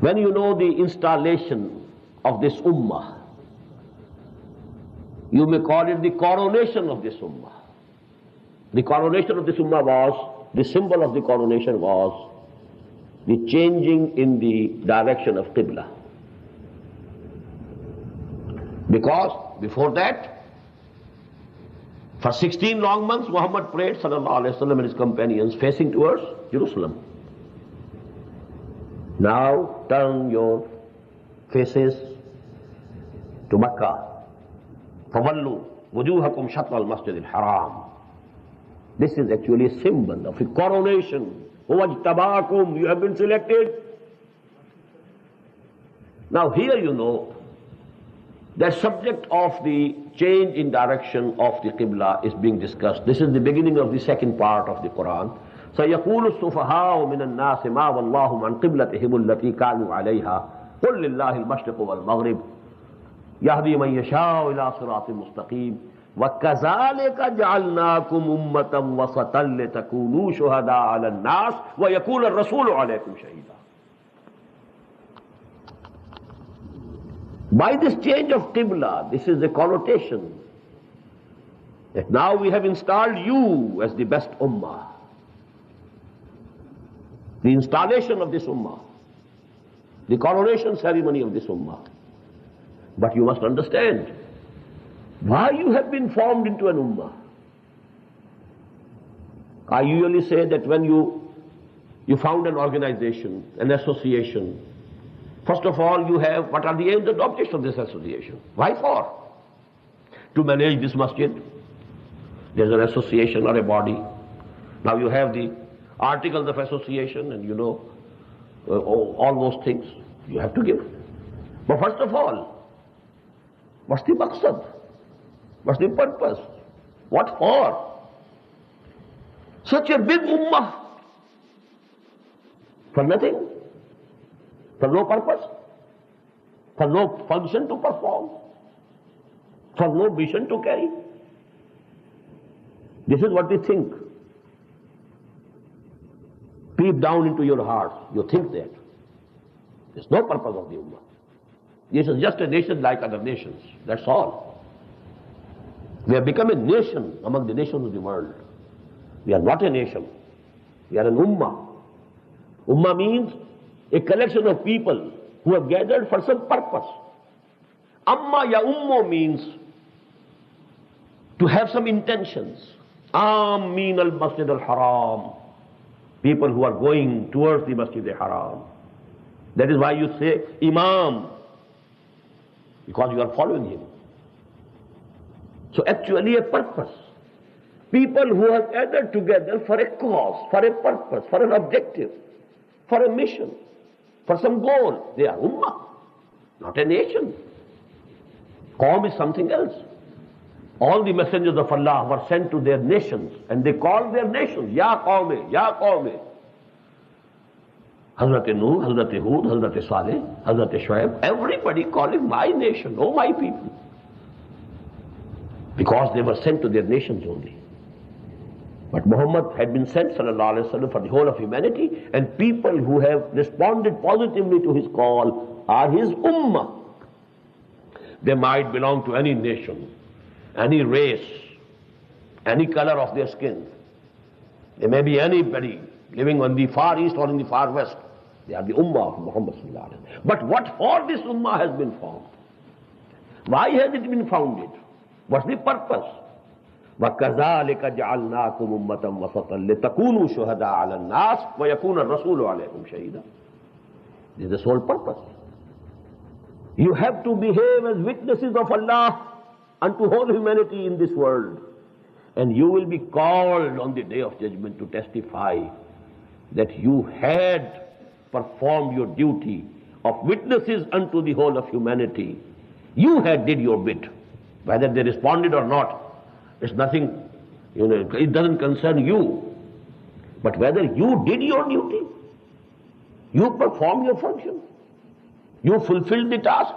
When you know the installation of this ummah, you may call it the coronation of this ummah. The coronation of this ummah was, the symbol of the coronation was the changing in the direction of Qibla. Because before that, for 16 long months, Muhammad prayed, sallallahu alaihi wasallam, and his companions facing towards Jerusalem. Now turn your faces to Makkah. فَوَلُّوا وُجُوهَكُمْ شَطْرَ الْمَسْجِدِ الْحَرَامِ. This is actually a symbol of a coronation. وَاجْتَبَاكُمْ, you have been selected. Now here you know the subject of the change in direction of the Qibla is being discussed. This is the beginning of the second part of the Quran. سَيَقُولُ السُّفَهَاءُ مِنَ النَّاسِ مَا وَاللَّهُ عَنْ قِبْلَتِهِمُ الَّتِي كَانُوا عَلَيْهَا قُلْ لِلَّهِ الْمَشْرِقُ وَالْمَغْرِبُ يَهْدِي مَنْ يَشَاءُ إِلَى صِرَاطٍ مُسْتَقِيمٍ وَكَذَلِكَ جَعَلْنَاكُمْ أُمَّةً وَسَطًا لِتَكُونُوا شُهَدَاءَ عَلَى النَّاسِ وَيَكُونَ الرَّسُولُ عَلَيْكُمْ شَهِيدًا. By this change of Qibla, this is the connotation that now we have installed you as the best ummah. The installation of this ummah, the coronation ceremony of this ummah. But you must understand why you have been formed into an ummah. I usually say that when you found an organization, an association, first of all you have, what are the aims and objects of this association? Why for? To manage this masjid. There's an association or a body. Now you have the articles of association and you know all those things you have to give. But first of all, what's the maqsad? What's the purpose? What for? Such a big ummah for nothing, for no purpose, for no function to perform, for no mission to carry. This is what they think. Deep down into your heart, you think that. There's no purpose of the ummah. This is just a nation like other nations. That's all. We have become a nation among the nations of the world. We are not a nation. We are an ummah. Ummah means a collection of people who have gathered for some purpose. Amma ya ummo means to have some intentions. Amin al-Masjid al-Haram. People who are going towards the Masjid al-Haram. That is why you say Imam, because you are following him. So actually a purpose. People who have gathered together for a cause, for a purpose, for an objective, for a mission, for some goal. They are ummah, not a nation. Qawm is something else. All the messengers of Allah were sent to their nations and they called their nations, Ya Qawme, Ya Qawme. Hazrat Nuh, Hazrat Hud, Hazrat Saleh, Hazrat Shuaib, everybody calling my nation, oh my people. Because they were sent to their nations only. But Muhammad had been sent, sallallahu alaihi wasallam, for the whole of humanity, and people who have responded positively to his call are his ummah. They might belong to any nation, any race, any color of their skin. They may be anybody living on the far east or in the far west. They are the ummah of Muhammad sallallahu alaihi wasallam. But what for this ummah has been formed? Why has it been founded? What's the purpose? وَكَذَلِكَ جَعَلْنَاكُمْ أُمَّةً وَسَطًا لِتَكُونُوا شُهَدَاءَ عَلَى النَّاسِ وَيَكُونَ الرَّسُولُ عَلَيْكُمْ شَهِيدًا. This is the sole purpose. You have to behave as witnesses of Allah unto whole humanity in this world. And you will be called on the day of judgment to testify that you had performed your duty of witnesses unto the whole of humanity. You had did your bit. Whether they responded or not, it's nothing, it doesn't concern you. But whether you did your duty, you performed your function, you fulfilled the task,